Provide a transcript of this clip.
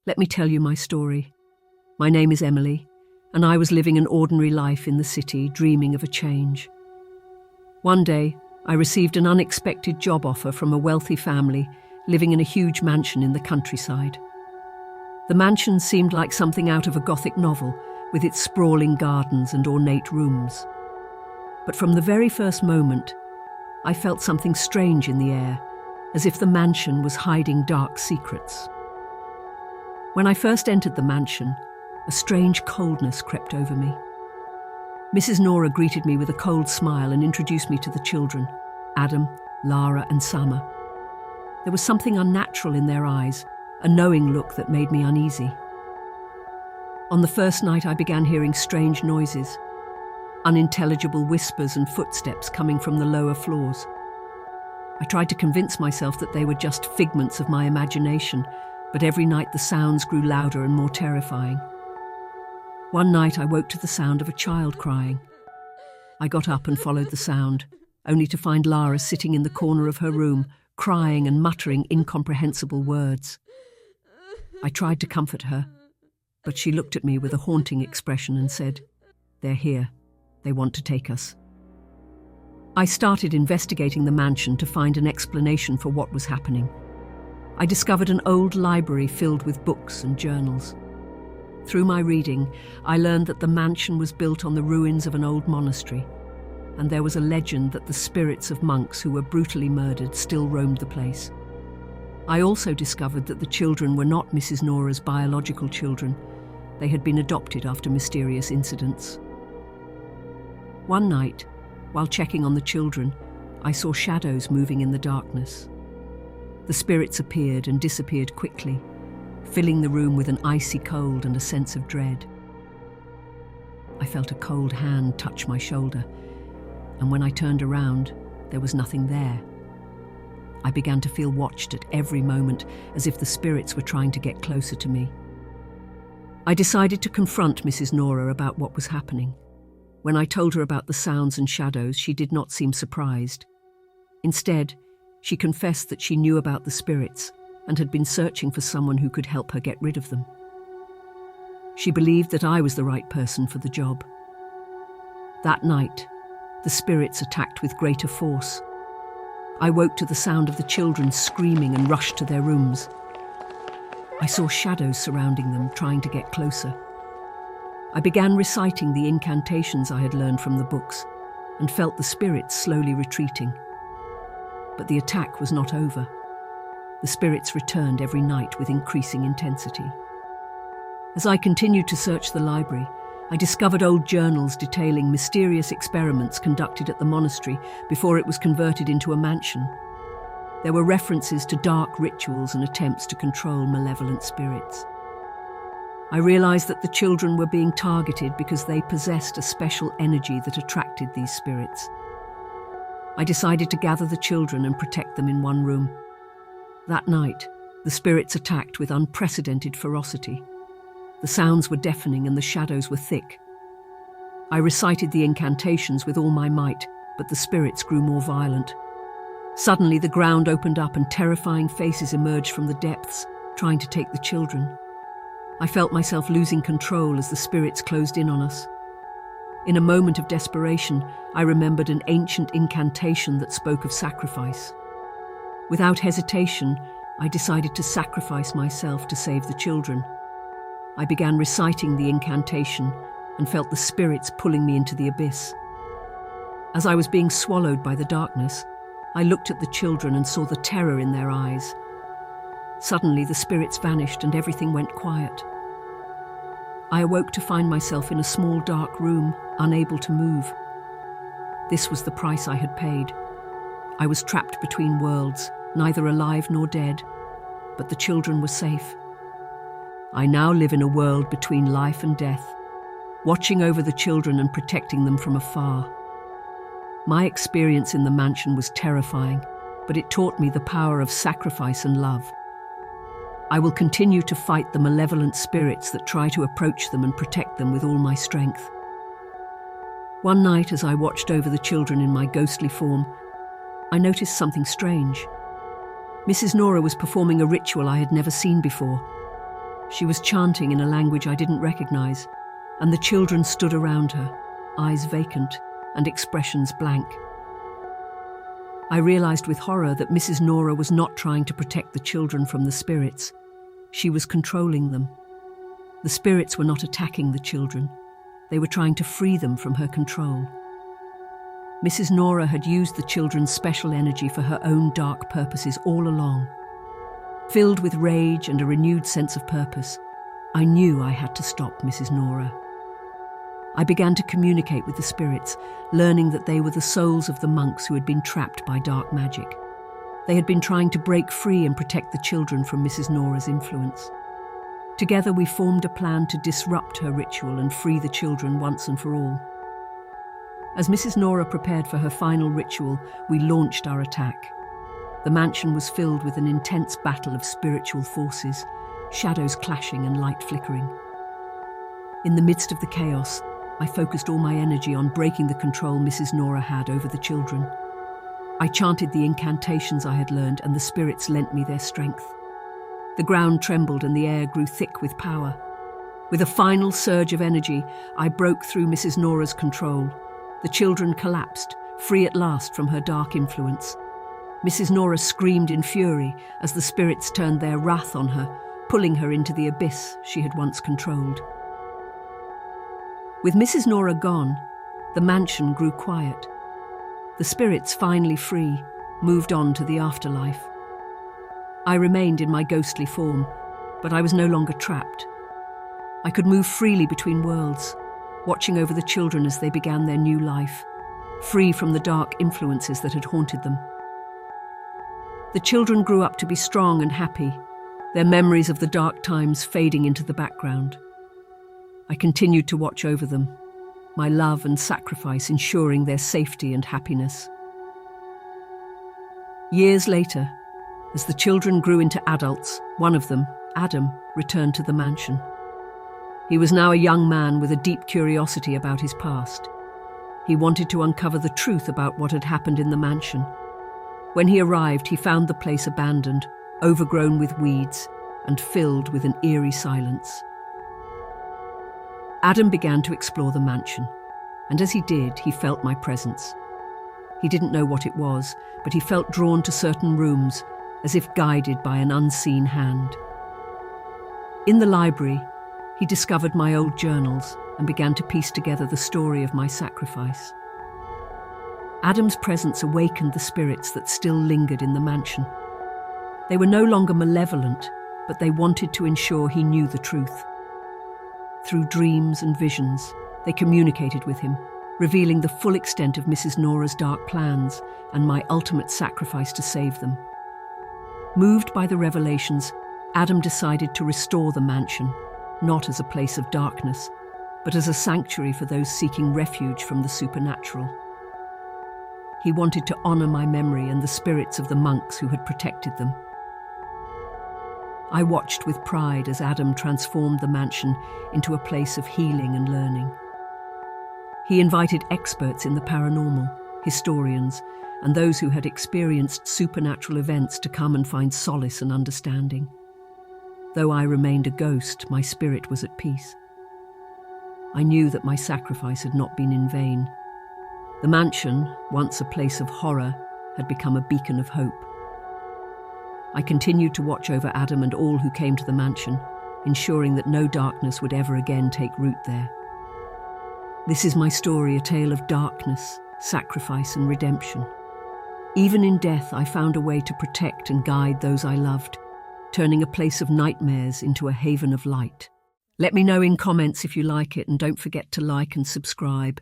Let me tell you my story. My name is Emily, and I was living an ordinary life in the city, dreaming of a change. One day, I received an unexpected job offer from a wealthy family living in a huge mansion in the countryside. The mansion seemed like something out of a Gothic novel, with its sprawling gardens and ornate rooms. But from the very first moment, I felt something strange in the air, as if the mansion was hiding dark secrets. When I first entered the mansion, a strange coldness crept over me. Mrs. Nora greeted me with a cold smile and introduced me to the children, Adam, Lara and Summer. There was something unnatural in their eyes, a knowing look that made me uneasy. On the first night I began hearing strange noises, unintelligible whispers and footsteps coming from the lower floors. I tried to convince myself that they were just figments of my imagination, but every night the sounds grew louder and more terrifying. One night I woke to the sound of a child crying. I got up and followed the sound, only to find Lara sitting in the corner of her room, crying and muttering incomprehensible words. I tried to comfort her, but she looked at me with a haunting expression and said, "They're here. They want to take us." I started investigating the mansion to find an explanation for what was happening. I discovered an old library filled with books and journals. Through my reading, I learned that the mansion was built on the ruins of an old monastery, and there was a legend that the spirits of monks who were brutally murdered still roamed the place. I also discovered that the children were not Mrs. Nora's biological children. They had been adopted after mysterious incidents. One night, while checking on the children, I saw shadows moving in the darkness. The spirits appeared and disappeared quickly, filling the room with an icy cold and a sense of dread. I felt a cold hand touch my shoulder, and when I turned around, there was nothing there. I began to feel watched at every moment, as if the spirits were trying to get closer to me. I decided to confront Mrs. Nora about what was happening. When I told her about the sounds and shadows, she did not seem surprised. Instead, she confessed that she knew about the spirits and had been searching for someone who could help her get rid of them. She believed that I was the right person for the job. That night, the spirits attacked with greater force. I woke to the sound of the children screaming and rushed to their rooms. I saw shadows surrounding them, trying to get closer. I began reciting the incantations I had learned from the books and felt the spirits slowly retreating. But the attack was not over. The spirits returned every night with increasing intensity. As I continued to search the library, I discovered old journals detailing mysterious experiments conducted at the monastery before it was converted into a mansion. There were references to dark rituals and attempts to control malevolent spirits. I realized that the children were being targeted because they possessed a special energy that attracted these spirits. I decided to gather the children and protect them in one room. That night, the spirits attacked with unprecedented ferocity. The sounds were deafening and the shadows were thick. I recited the incantations with all my might, but the spirits grew more violent. Suddenly, the ground opened up and terrifying faces emerged from the depths, trying to take the children. I felt myself losing control as the spirits closed in on us. In a moment of desperation, I remembered an ancient incantation that spoke of sacrifice. Without hesitation, I decided to sacrifice myself to save the children. I began reciting the incantation and felt the spirits pulling me into the abyss. As I was being swallowed by the darkness, I looked at the children and saw the terror in their eyes. Suddenly, the spirits vanished and everything went quiet. I awoke to find myself in a small dark room, unable to move. This was the price I had paid. I was trapped between worlds, neither alive nor dead, but the children were safe. I now live in a world between life and death, watching over the children and protecting them from afar. My experience in the mansion was terrifying, but it taught me the power of sacrifice and love. I will continue to fight the malevolent spirits that try to approach them and protect them with all my strength. One night, as I watched over the children in my ghostly form, I noticed something strange. Mrs. Nora was performing a ritual I had never seen before. She was chanting in a language I didn't recognize, and the children stood around her, eyes vacant and expressions blank. I realized with horror that Mrs. Nora was not trying to protect the children from the spirits. She was controlling them. The spirits were not attacking the children. They were trying to free them from her control. Mrs. Nora had used the children's special energy for her own dark purposes all along. Filled with rage and a renewed sense of purpose, I knew I had to stop Mrs. Nora. I began to communicate with the spirits, learning that they were the souls of the monks who had been trapped by dark magic. They had been trying to break free and protect the children from Mrs. Nora's influence. Together we formed a plan to disrupt her ritual and free the children once and for all. As Mrs. Nora prepared for her final ritual, we launched our attack. The mansion was filled with an intense battle of spiritual forces, shadows clashing and light flickering. In the midst of the chaos, I focused all my energy on breaking the control Mrs. Nora had over the children. I chanted the incantations I had learned, and the spirits lent me their strength. The ground trembled and the air grew thick with power. With a final surge of energy, I broke through Mrs. Nora's control. The children collapsed, free at last from her dark influence. Mrs. Nora screamed in fury as the spirits turned their wrath on her, pulling her into the abyss she had once controlled. With Mrs. Nora gone, the mansion grew quiet. The spirits, finally free, moved on to the afterlife. I remained in my ghostly form, but I was no longer trapped. I could move freely between worlds, watching over the children as they began their new life, free from the dark influences that had haunted them. The children grew up to be strong and happy, their memories of the dark times fading into the background. I continued to watch over them, my love and sacrifice ensuring their safety and happiness. Years later, as the children grew into adults, one of them, Adam, returned to the mansion. He was now a young man with a deep curiosity about his past. He wanted to uncover the truth about what had happened in the mansion. When he arrived, he found the place abandoned, overgrown with weeds, and filled with an eerie silence. Adam began to explore the mansion, and as he did, he felt my presence. He didn't know what it was, but he felt drawn to certain rooms, as if guided by an unseen hand. In the library, he discovered my old journals and began to piece together the story of my sacrifice. Adam's presence awakened the spirits that still lingered in the mansion. They were no longer malevolent, but they wanted to ensure he knew the truth. Through dreams and visions, they communicated with him, revealing the full extent of Mrs. Nora's dark plans and my ultimate sacrifice to save them. Moved by the revelations, Adam decided to restore the mansion, not as a place of darkness, but as a sanctuary for those seeking refuge from the supernatural. He wanted to honor my memory and the spirits of the monks who had protected them. I watched with pride as Adam transformed the mansion into a place of healing and learning. He invited experts in the paranormal, historians, and those who had experienced supernatural events to come and find solace and understanding. Though I remained a ghost, my spirit was at peace. I knew that my sacrifice had not been in vain. The mansion, once a place of horror, had become a beacon of hope. I continued to watch over Adam and all who came to the mansion, ensuring that no darkness would ever again take root there. This is my story, a tale of darkness, sacrifice and redemption. Even in death, I found a way to protect and guide those I loved, turning a place of nightmares into a haven of light. Let me know in comments if you like it, and don't forget to like and subscribe.